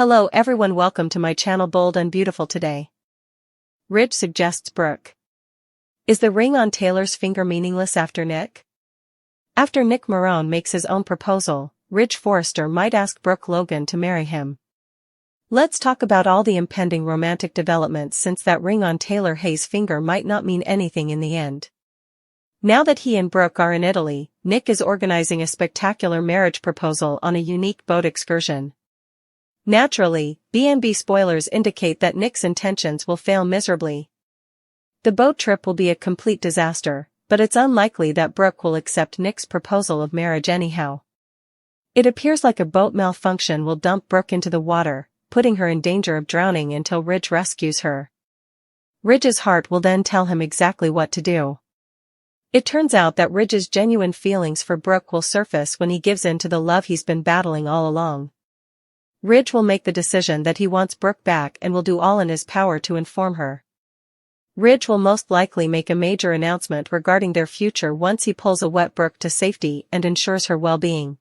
Hello everyone, welcome to my channel Bold and Beautiful today. Ridge suggests Brooke. Is the ring on Taylor's finger meaningless after Nick? After Nick Marone makes his own proposal, Ridge Forrester might ask Brooke Logan to marry him. Let's talk about all the impending romantic developments since that ring on Taylor Hayes' finger might not mean anything in the end. Now that he and Brooke are in Italy, Nick is organizing a spectacular marriage proposal on a unique boat excursion. Naturally, B&B spoilers indicate that Nick's intentions will fail miserably. The boat trip will be a complete disaster, but it's unlikely that Brooke will accept Nick's proposal of marriage anyhow. It appears like a boat malfunction will dump Brooke into the water, putting her in danger of drowning until Ridge rescues her. Ridge's heart will then tell him exactly what to do. It turns out that Ridge's genuine feelings for Brooke will surface when he gives in to the love he's been battling all along. Ridge will make the decision that he wants Brooke back and will do all in his power to inform her. Ridge will most likely make a major announcement regarding their future once he pulls a wet Brooke to safety and ensures her well-being.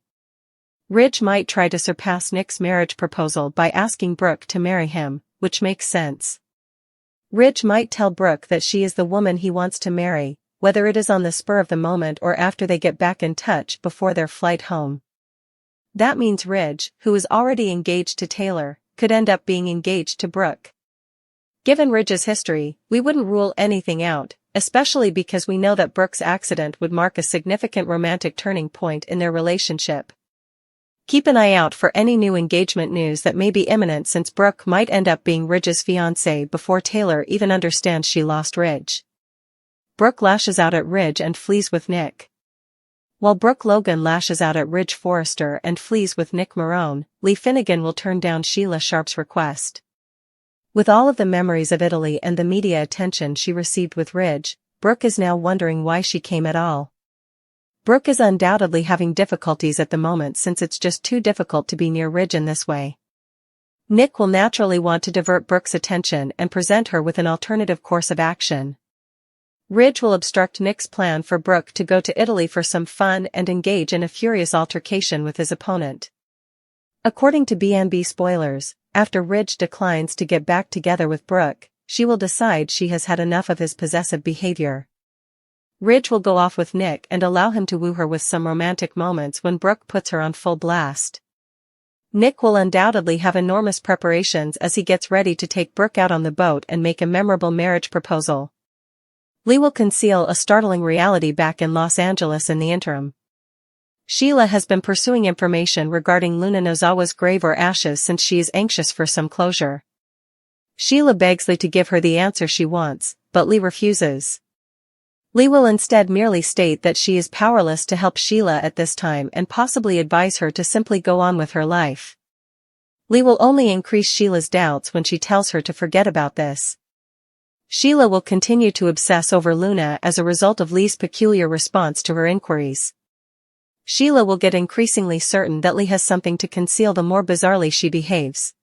Ridge might try to surpass Nick's marriage proposal by asking Brooke to marry him, which makes sense. Ridge might tell Brooke that she is the woman he wants to marry, whether it is on the spur of the moment or after they get back in touch before their flight home. That means Ridge, who is already engaged to Taylor, could end up being engaged to Brooke. Given Ridge's history, we wouldn't rule anything out, especially because we know that Brooke's accident would mark a significant romantic turning point in their relationship. Keep an eye out for any new engagement news that may be imminent, since Brooke might end up being Ridge's fiancée before Taylor even understands she lost Ridge. Brooke lashes out at Ridge and flees with Nick. While Brooke Logan lashes out at Ridge Forrester and flees with Nick Marone, Lee Finnegan will turn down Sheila Sharp's request. With all of the memories of Italy and the media attention she received with Ridge, Brooke is now wondering why she came at all. Brooke is undoubtedly having difficulties at the moment, since it's just too difficult to be near Ridge in this way. Nick will naturally want to divert Brooke's attention and present her with an alternative course of action. Ridge will obstruct Nick's plan for Brooke to go to Italy for some fun and engage in a furious altercation with his opponent. According to B&B spoilers, after Ridge declines to get back together with Brooke, she will decide she has had enough of his possessive behavior. Ridge will go off with Nick and allow him to woo her with some romantic moments when Brooke puts her on full blast. Nick will undoubtedly have enormous preparations as he gets ready to take Brooke out on the boat and make a memorable marriage proposal. Lee will conceal a startling reality back in Los Angeles in the interim. Sheila has been pursuing information regarding Luna Nozawa's grave or ashes since she is anxious for some closure. Sheila begs Lee to give her the answer she wants, but Lee refuses. Lee will instead merely state that she is powerless to help Sheila at this time and possibly advise her to simply go on with her life. Lee will only increase Sheila's doubts when she tells her to forget about this. Sheila will continue to obsess over Luna as a result of Lee's peculiar response to her inquiries. Sheila will get increasingly certain that Lee has something to conceal the more bizarrely she behaves.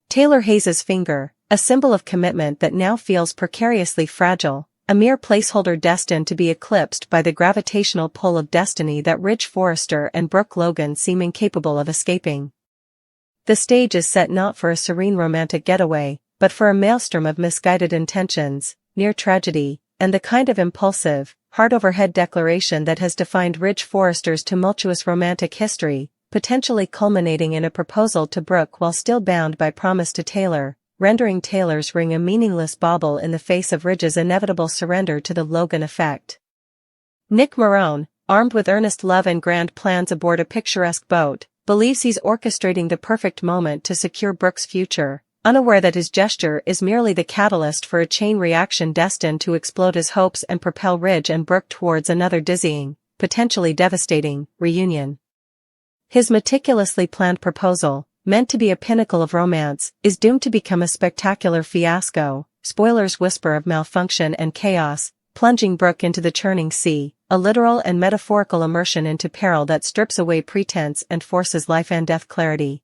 Taylor Hayes' finger, a symbol of commitment that now feels precariously fragile, a mere placeholder destined to be eclipsed by the gravitational pull of destiny that Ridge Forrester and Brooke Logan seem incapable of escaping. The stage is set not for a serene romantic getaway, but for a maelstrom of misguided intentions, near tragedy, and the kind of impulsive, heart-over-head declaration that has defined Ridge Forrester's tumultuous romantic history, potentially culminating in a proposal to Brooke while still bound by promise to Taylor, rendering Taylor's ring a meaningless bauble in the face of Ridge's inevitable surrender to the Logan effect. Nick Marone, armed with earnest love and grand plans aboard a picturesque boat, believes he's orchestrating the perfect moment to secure Brooke's future, unaware that his gesture is merely the catalyst for a chain reaction destined to explode his hopes and propel Ridge and Brooke towards another dizzying, potentially devastating, reunion. His meticulously planned proposal, meant to be a pinnacle of romance, is doomed to become a spectacular fiasco. Spoilers whisper of malfunction and chaos, plunging Brooke into the churning sea, a literal and metaphorical immersion into peril that strips away pretense and forces life and death clarity.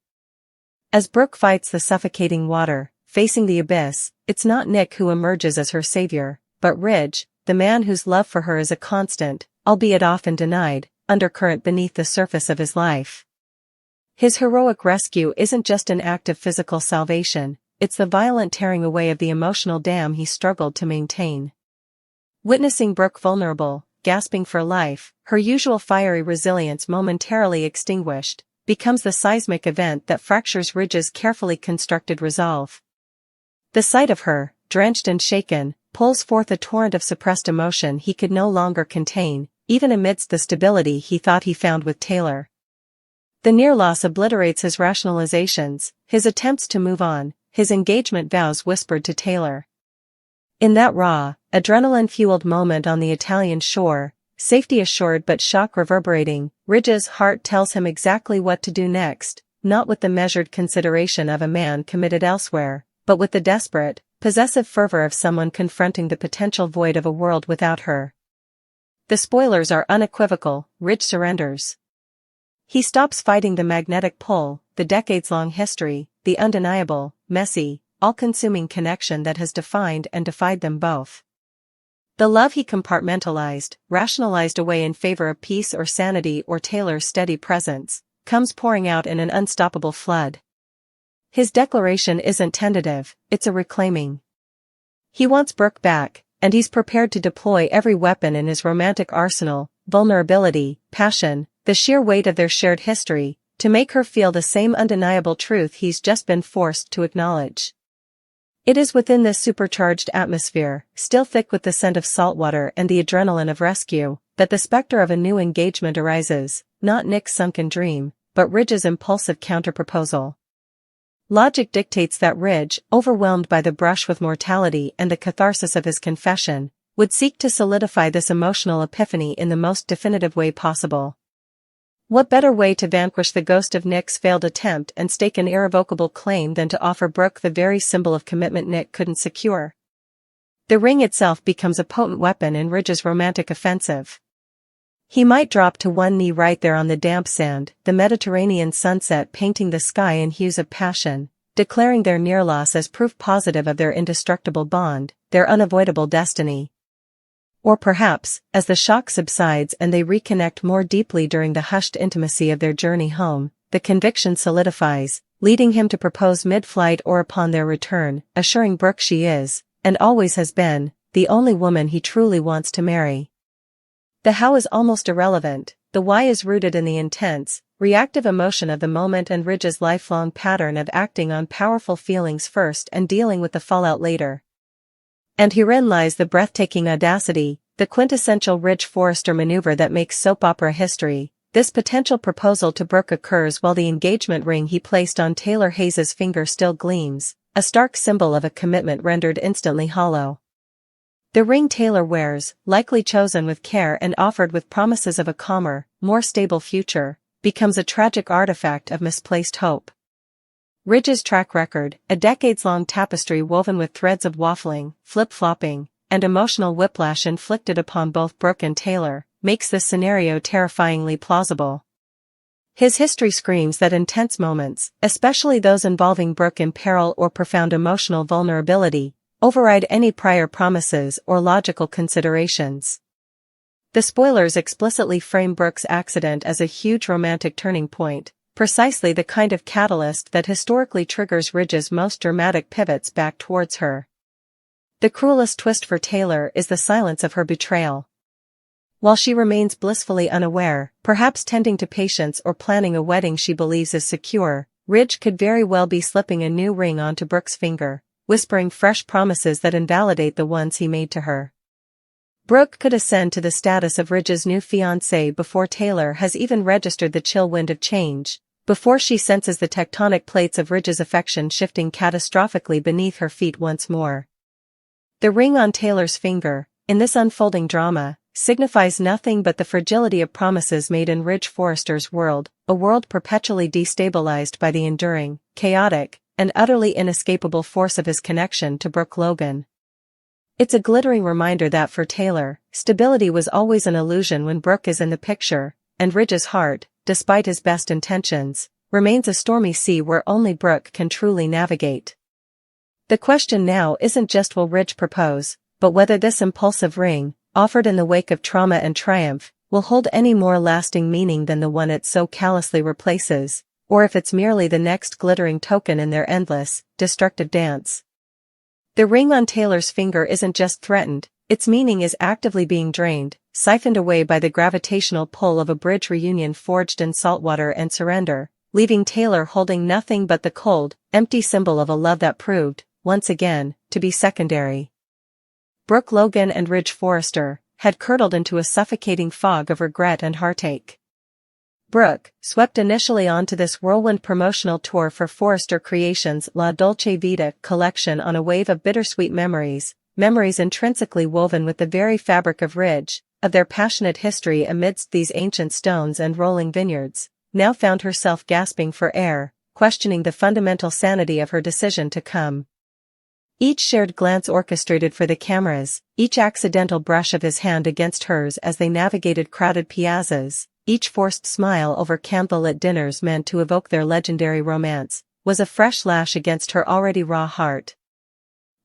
As Brooke fights the suffocating water, facing the abyss, it's not Nick who emerges as her savior, but Ridge, the man whose love for her is a constant, albeit often denied, undercurrent beneath the surface of his life. His heroic rescue isn't just an act of physical salvation, it's the violent tearing away of the emotional dam he struggled to maintain. Witnessing Brooke vulnerable, gasping for life, her usual fiery resilience momentarily extinguished, becomes the seismic event that fractures Ridge's carefully constructed resolve. The sight of her, drenched and shaken, pulls forth a torrent of suppressed emotion he could no longer contain, even amidst the stability he thought he found with Taylor. The near loss obliterates his rationalizations, his attempts to move on, his engagement vows whispered to Taylor. In that raw, adrenaline-fueled moment on the Italian shore, safety assured but shock reverberating, Ridge's heart tells him exactly what to do next, not with the measured consideration of a man committed elsewhere, but with the desperate, possessive fervor of someone confronting the potential void of a world without her. The spoilers are unequivocal, Ridge surrenders. He stops fighting the magnetic pull, the decades-long history, the undeniable, messy, all-consuming connection that has defined and defied them both. The love he compartmentalized, rationalized away in favor of peace or sanity or Taylor's steady presence, comes pouring out in an unstoppable flood. His declaration isn't tentative, it's a reclaiming. He wants Brooke back, and he's prepared to deploy every weapon in his romantic arsenal, vulnerability, passion, the sheer weight of their shared history, to make her feel the same undeniable truth he's just been forced to acknowledge. It is within this supercharged atmosphere, still thick with the scent of saltwater and the adrenaline of rescue, that the specter of a new engagement arises, not Nick's sunken dream, but Ridge's impulsive counterproposal. Logic dictates that Ridge, overwhelmed by the brush with mortality and the catharsis of his confession, would seek to solidify this emotional epiphany in the most definitive way possible. What better way to vanquish the ghost of Nick's failed attempt and stake an irrevocable claim than to offer Brooke the very symbol of commitment Nick couldn't secure? The ring itself becomes a potent weapon in Ridge's romantic offensive. He might drop to one knee right there on the damp sand, the Mediterranean sunset painting the sky in hues of passion, declaring their near loss as proof positive of their indestructible bond, their unavoidable destiny. Or perhaps, as the shock subsides and they reconnect more deeply during the hushed intimacy of their journey home, the conviction solidifies, leading him to propose mid-flight or upon their return, assuring Brooke she is, and always has been, the only woman he truly wants to marry. The how is almost irrelevant, the why is rooted in the intense, reactive emotion of the moment and Ridge's lifelong pattern of acting on powerful feelings first and dealing with the fallout later. And herein lies the breathtaking audacity, the quintessential Ridge Forrester maneuver that makes soap opera history. This potential proposal to Brooke occurs while the engagement ring he placed on Taylor Hayes's finger still gleams, a stark symbol of a commitment rendered instantly hollow. The ring Taylor wears, likely chosen with care and offered with promises of a calmer, more stable future, becomes a tragic artifact of misplaced hope. Ridge's track record, a decades-long tapestry woven with threads of waffling, flip-flopping, and emotional whiplash inflicted upon both Brooke and Taylor, makes this scenario terrifyingly plausible. His history screams that intense moments, especially those involving Brooke in peril or profound emotional vulnerability, override any prior promises or logical considerations. The spoilers explicitly frame Brooke's accident as a huge romantic turning point, precisely the kind of catalyst that historically triggers Ridge's most dramatic pivots back towards her. The cruelest twist for Taylor is the silence of her betrayal. While she remains blissfully unaware, perhaps tending to patience or planning a wedding she believes is secure, Ridge could very well be slipping a new ring onto Brooke's finger, whispering fresh promises that invalidate the ones he made to her. Brooke could ascend to the status of Ridge's new fiancée before Taylor has even registered the chill wind of change, before she senses the tectonic plates of Ridge's affection shifting catastrophically beneath her feet once more. The ring on Taylor's finger, in this unfolding drama, signifies nothing but the fragility of promises made in Ridge Forrester's world, a world perpetually destabilized by the enduring, chaotic, and utterly inescapable force of his connection to Brooke Logan. It's a glittering reminder that for Taylor, stability was always an illusion when Brooke is in the picture, and Ridge's heart, despite his best intentions, remains a stormy sea where only Brooke can truly navigate. The question now isn't just will Ridge propose, but whether this impulsive ring, offered in the wake of trauma and triumph, will hold any more lasting meaning than the one it so callously replaces, or if it's merely the next glittering token in their endless, destructive dance. The ring on Taylor's finger isn't just threatened, its meaning is actively being drained, siphoned away by the gravitational pull of a bridge reunion forged in saltwater and surrender, leaving Taylor holding nothing but the cold, empty symbol of a love that proved, once again, to be secondary. Brooke Logan and Ridge Forrester had curdled into a suffocating fog of regret and heartache. Brooke, swept initially onto this whirlwind promotional tour for Forrester Creations' La Dolce Vita collection on a wave of bittersweet memories intrinsically woven with the very fabric of Ridge, of their passionate history amidst these ancient stones and rolling vineyards, now found herself gasping for air, questioning the fundamental sanity of her decision to come. Each shared glance orchestrated for the cameras, each accidental brush of his hand against hers as they navigated crowded piazzas, each forced smile over candlelit dinners meant to evoke their legendary romance, was a fresh lash against her already raw heart.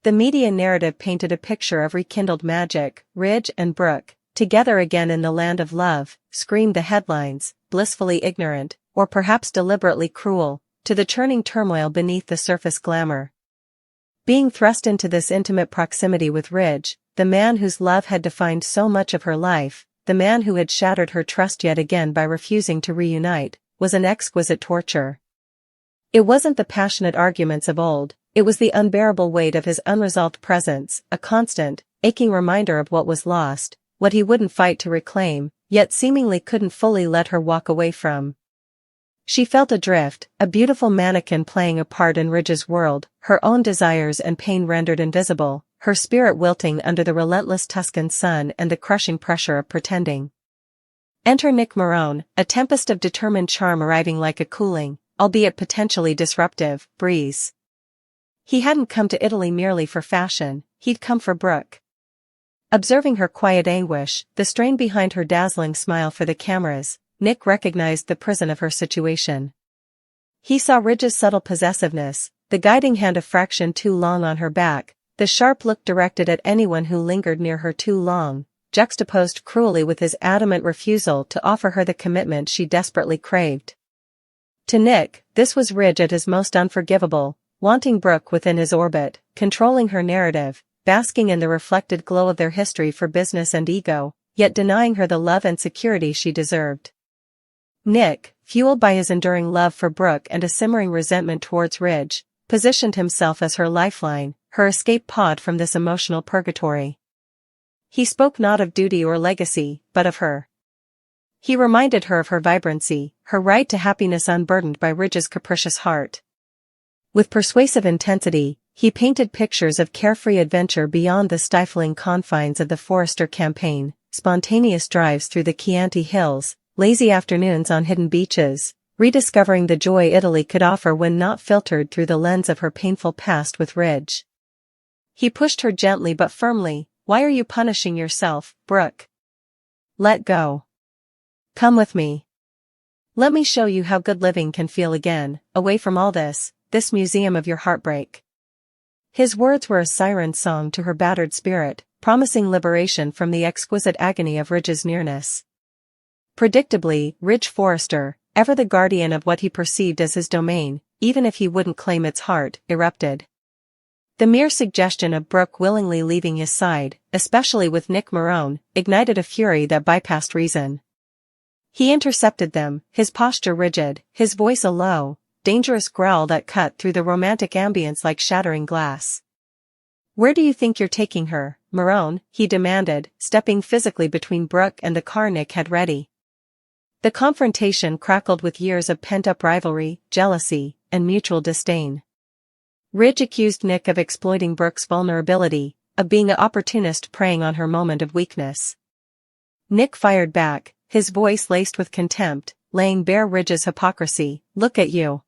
The media narrative painted a picture of rekindled magic. Ridge and Brooke, together again in the land of love, screamed the headlines, blissfully ignorant, or perhaps deliberately cruel, to the churning turmoil beneath the surface glamour. Being thrust into this intimate proximity with Ridge, the man whose love had defined so much of her life, the man who had shattered her trust yet again by refusing to reunite, was an exquisite torture. It wasn't the passionate arguments of old, it was the unbearable weight of his unresolved presence, a constant, aching reminder of what was lost, what he wouldn't fight to reclaim, yet seemingly couldn't fully let her walk away from. She felt adrift, a beautiful mannequin playing a part in Ridge's world, her own desires and pain rendered invisible, her spirit wilting under the relentless Tuscan sun and the crushing pressure of pretending. Enter Nick Marone, a tempest of determined charm arriving like a cooling, albeit potentially disruptive, breeze. He hadn't come to Italy merely for fashion, he'd come for Brooke. Observing her quiet anguish, the strain behind her dazzling smile for the cameras, Nick recognized the prison of her situation. He saw Ridge's subtle possessiveness, the guiding hand a fraction too long on her back, the sharp look directed at anyone who lingered near her too long, juxtaposed cruelly with his adamant refusal to offer her the commitment she desperately craved. To Nick, this was Ridge at his most unforgivable, wanting Brooke within his orbit, controlling her narrative, basking in the reflected glow of their history for business and ego, yet denying her the love and security she deserved. Nick, fueled by his enduring love for Brooke and a simmering resentment towards Ridge, positioned himself as her lifeline, her escape pod from this emotional purgatory. He spoke not of duty or legacy, but of her. He reminded her of her vibrancy, her right to happiness unburdened by Ridge's capricious heart. With persuasive intensity, he painted pictures of carefree adventure beyond the stifling confines of the Forrester campaign, spontaneous drives through the Chianti Hills, lazy afternoons on hidden beaches, rediscovering the joy Italy could offer when not filtered through the lens of her painful past with Ridge. He pushed her gently but firmly. Why are you punishing yourself, Brooke? Let go. Come with me. Let me show you how good living can feel again, away from all this museum of your heartbreak. His words were a siren song to her battered spirit, promising liberation from the exquisite agony of Ridge's nearness. Predictably, Ridge Forrester, ever the guardian of what he perceived as his domain, even if he wouldn't claim its heart, erupted. The mere suggestion of Brooke willingly leaving his side, especially with Nick Marone, ignited a fury that bypassed reason. He intercepted them, his posture rigid, his voice a low, dangerous growl that cut through the romantic ambience like shattering glass. Where do you think you're taking her, Marone? He demanded, stepping physically between Brooke and the car Nick had ready. The confrontation crackled with years of pent-up rivalry, jealousy, and mutual disdain. Ridge accused Nick of exploiting Brooke's vulnerability, of being an opportunist preying on her moment of weakness. Nick fired back, his voice laced with contempt, laying bare Ridge's hypocrisy. Look at you.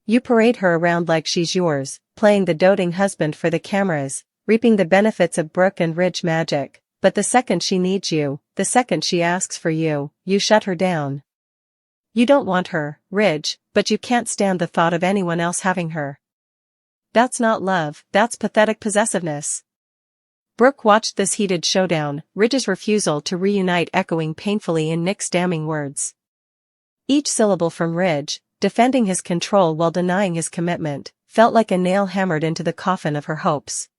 You parade her around like she's yours, playing the doting husband for the cameras, reaping the benefits of Brooke and Ridge magic, but the second she needs you, the second she asks for you, you shut her down. You don't want her, Ridge, but you can't stand the thought of anyone else having her. That's not love, that's pathetic possessiveness. Brooke watched this heated showdown, Ridge's refusal to reunite echoing painfully in Nick's damning words. Each syllable from Ridge, defending his control while denying his commitment, felt like a nail hammered into the coffin of her hopes.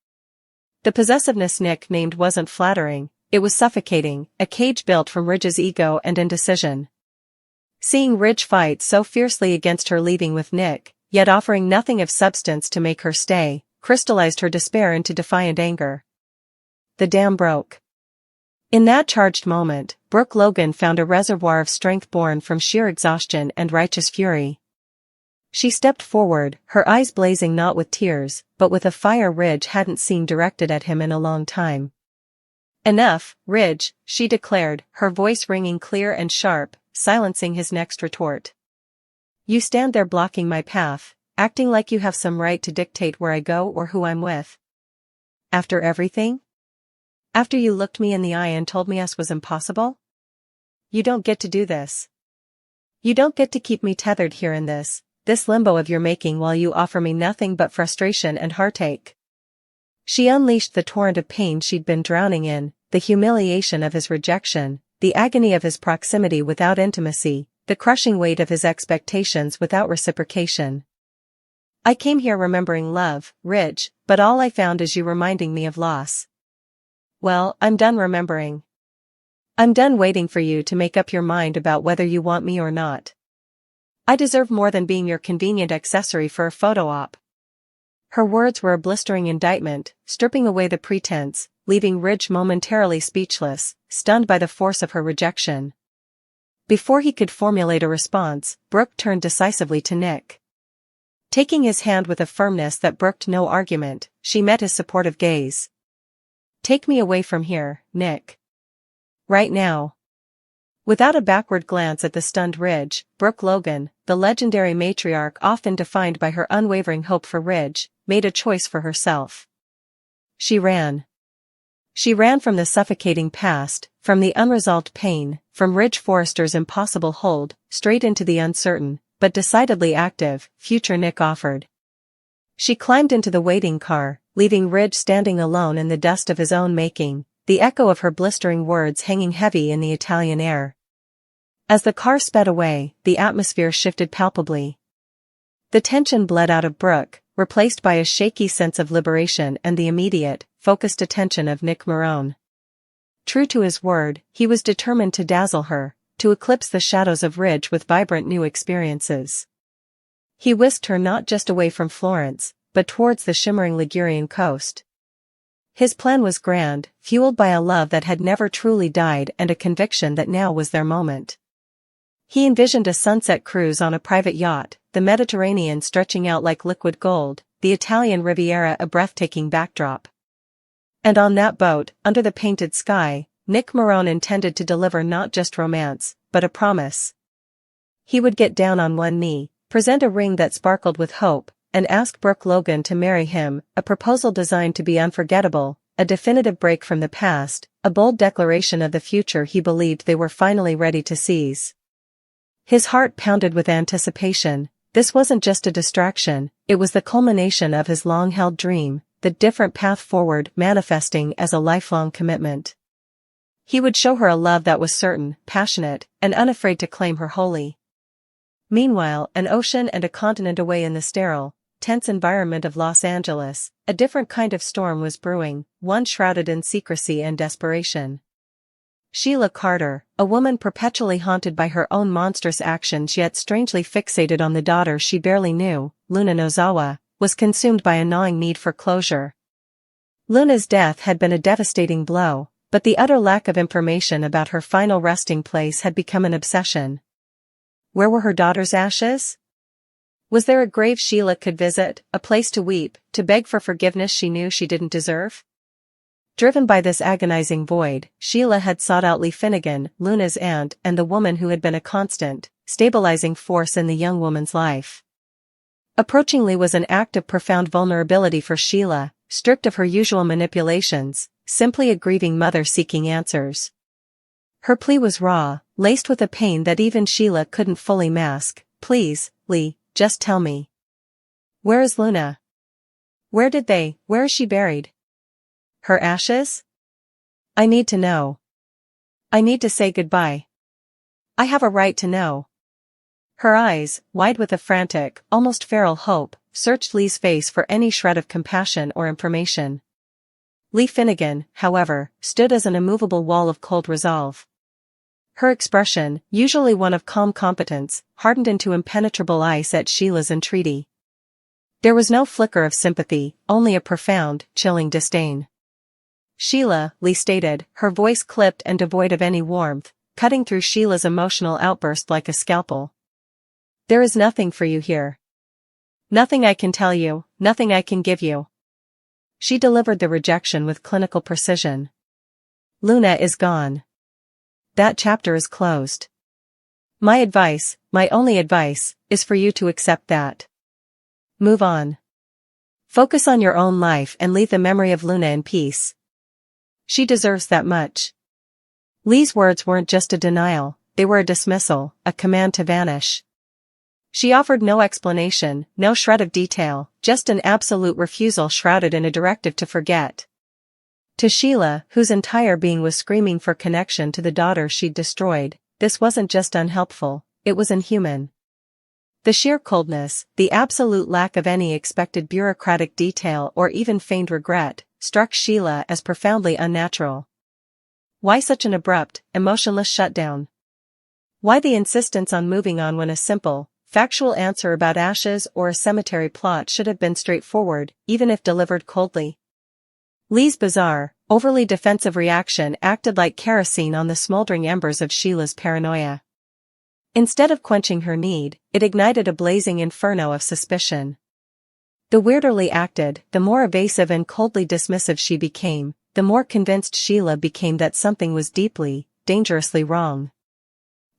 The possessiveness Nick named wasn't flattering, it was suffocating, a cage built from Ridge's ego and indecision. Seeing Ridge fight so fiercely against her leaving with Nick, yet offering nothing of substance to make her stay, crystallized her despair into defiant anger. The dam broke. In that charged moment, Brooke Logan found a reservoir of strength born from sheer exhaustion and righteous fury. She stepped forward, her eyes blazing not with tears, but with a fire Ridge hadn't seen directed at him in a long time. "Enough, Ridge," she declared, her voice ringing clear and sharp, silencing his next retort. "You stand there blocking my path, acting like you have some right to dictate where I go or who I'm with. After everything? After you looked me in the eye and told me us was impossible? You don't get to do this. You don't get to keep me tethered here in this limbo of your making while you offer me nothing but frustration and heartache." She unleashed the torrent of pain she'd been drowning in, the humiliation of his rejection, the agony of his proximity without intimacy, the crushing weight of his expectations without reciprocation. "I came here remembering love, Ridge, but all I found is you reminding me of loss. Well, I'm done remembering. I'm done waiting for you to make up your mind about whether you want me or not. I deserve more than being your convenient accessory for a photo op." Her words were a blistering indictment, stripping away the pretense, leaving Ridge momentarily speechless, stunned by the force of her rejection. Before he could formulate a response, Brooke turned decisively to Nick. Taking his hand with a firmness that brooked no argument, she met his supportive gaze. "Take me away from here, Nick. Right now." Without a backward glance at the stunned Ridge, Brooke Logan, the legendary matriarch often defined by her unwavering hope for Ridge, made a choice for herself. She ran. She ran from the suffocating past, from the unresolved pain, from Ridge Forrester's impossible hold, straight into the uncertain, but decidedly active, future Nick offered. She climbed into the waiting car, leaving Ridge standing alone in the dust of his own making, the echo of her blistering words hanging heavy in the Italian air. As the car sped away, the atmosphere shifted palpably. The tension bled out of Brooke, replaced by a shaky sense of liberation and the immediate, focused attention of Nick Marone. True to his word, he was determined to dazzle her, to eclipse the shadows of Ridge with vibrant new experiences. He whisked her not just away from Florence, but towards the shimmering Ligurian coast. His plan was grand, fueled by a love that had never truly died and a conviction that now was their moment. He envisioned a sunset cruise on a private yacht, the Mediterranean stretching out like liquid gold, the Italian Riviera a breathtaking backdrop. And on that boat, under the painted sky, Nick Marone intended to deliver not just romance, but a promise. He would get down on one knee, present a ring that sparkled with hope, and ask Brooke Logan to marry him, a proposal designed to be unforgettable, a definitive break from the past, a bold declaration of the future he believed they were finally ready to seize. His heart pounded with anticipation. This wasn't just a distraction, it was the culmination of his long-held dream, the different path forward manifesting as a lifelong commitment. He would show her a love that was certain, passionate, and unafraid to claim her wholly. Meanwhile, an ocean and a continent away in the sterile, tense environment of Los Angeles, a different kind of storm was brewing, one shrouded in secrecy and desperation. Sheila Carter, a woman perpetually haunted by her own monstrous actions yet strangely fixated on the daughter she barely knew, Luna Nozawa, was consumed by a gnawing need for closure. Luna's death had been a devastating blow, but the utter lack of information about her final resting place had become an obsession. Where were her daughter's ashes? Was there a grave Sheila could visit, a place to weep, to beg for forgiveness she knew she didn't deserve? Driven by this agonizing void, Sheila had sought out Lee Finnegan, Luna's aunt and the woman who had been a constant, stabilizing force in the young woman's life. Approaching Lee was an act of profound vulnerability for Sheila, stripped of her usual manipulations, simply a grieving mother seeking answers. Her plea was raw, laced with a pain that even Sheila couldn't fully mask. "Please, Lee, just tell me. Where is Luna? Where is she buried? Her ashes? I need to know. I need to say goodbye. I have a right to know." Her eyes, wide with a frantic, almost feral hope, searched Lee's face for any shred of compassion or information. Lee Finnegan, however, stood as an immovable wall of cold resolve. Her expression, usually one of calm competence, hardened into impenetrable ice at Sheila's entreaty. There was no flicker of sympathy, only a profound, chilling disdain. "Sheila," Lee stated, her voice clipped and devoid of any warmth, cutting through Sheila's emotional outburst like a scalpel. "There is nothing for you here. Nothing I can tell you, nothing I can give you." She delivered the rejection with clinical precision. "Luna is gone. That chapter is closed. My advice, my only advice, is for you to accept that. Move on. Focus on your own life and leave the memory of Luna in peace. She deserves that much." Lee's words weren't just a denial, they were a dismissal, a command to vanish. She offered no explanation, no shred of detail, just an absolute refusal shrouded in a directive to forget. To Sheila, whose entire being was screaming for connection to the daughter she'd destroyed, this wasn't just unhelpful, it was inhuman. The sheer coldness, the absolute lack of any expected bureaucratic detail or even feigned regret, struck Sheila as profoundly unnatural. Why such an abrupt, emotionless shutdown? Why the insistence on moving on when a simple, factual answer about ashes or a cemetery plot should have been straightforward, even if delivered coldly? Lee's bizarre, overly defensive reaction acted like kerosene on the smoldering embers of Sheila's paranoia. Instead of quenching her need, it ignited a blazing inferno of suspicion. The weirder Lee acted, the more evasive and coldly dismissive she became, the more convinced Sheila became that something was deeply, dangerously wrong.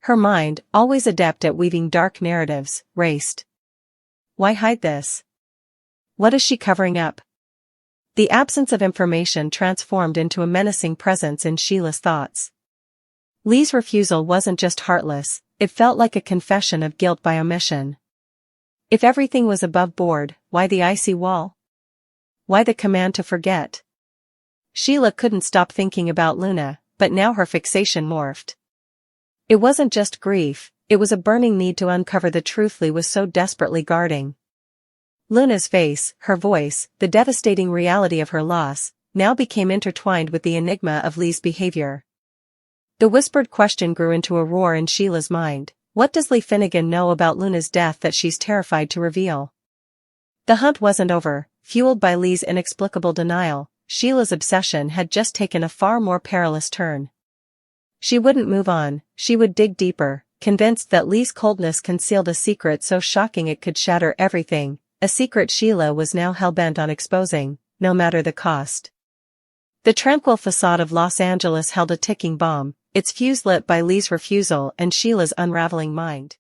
Her mind, always adept at weaving dark narratives, raced. Why hide this? What is she covering up? The absence of information transformed into a menacing presence in Sheila's thoughts. Lee's refusal wasn't just heartless, it felt like a confession of guilt by omission. If everything was above board, why the icy wall? Why the command to forget? Sheila couldn't stop thinking about Luna, but now her fixation morphed. It wasn't just grief, it was a burning need to uncover the truth Lee was so desperately guarding. Luna's face, her voice, the devastating reality of her loss, now became intertwined with the enigma of Lee's behavior. The whispered question grew into a roar in Sheila's mind. What does Lee Finnegan know about Luna's death that she's terrified to reveal? The hunt wasn't over. Fueled by Lee's inexplicable denial, Sheila's obsession had just taken a far more perilous turn. She wouldn't move on, she would dig deeper, convinced that Lee's coldness concealed a secret so shocking it could shatter everything, a secret Sheila was now hell-bent on exposing, no matter the cost. The tranquil facade of Los Angeles held a ticking bomb, its fuse lit by Lee's refusal and Sheila's unraveling mind.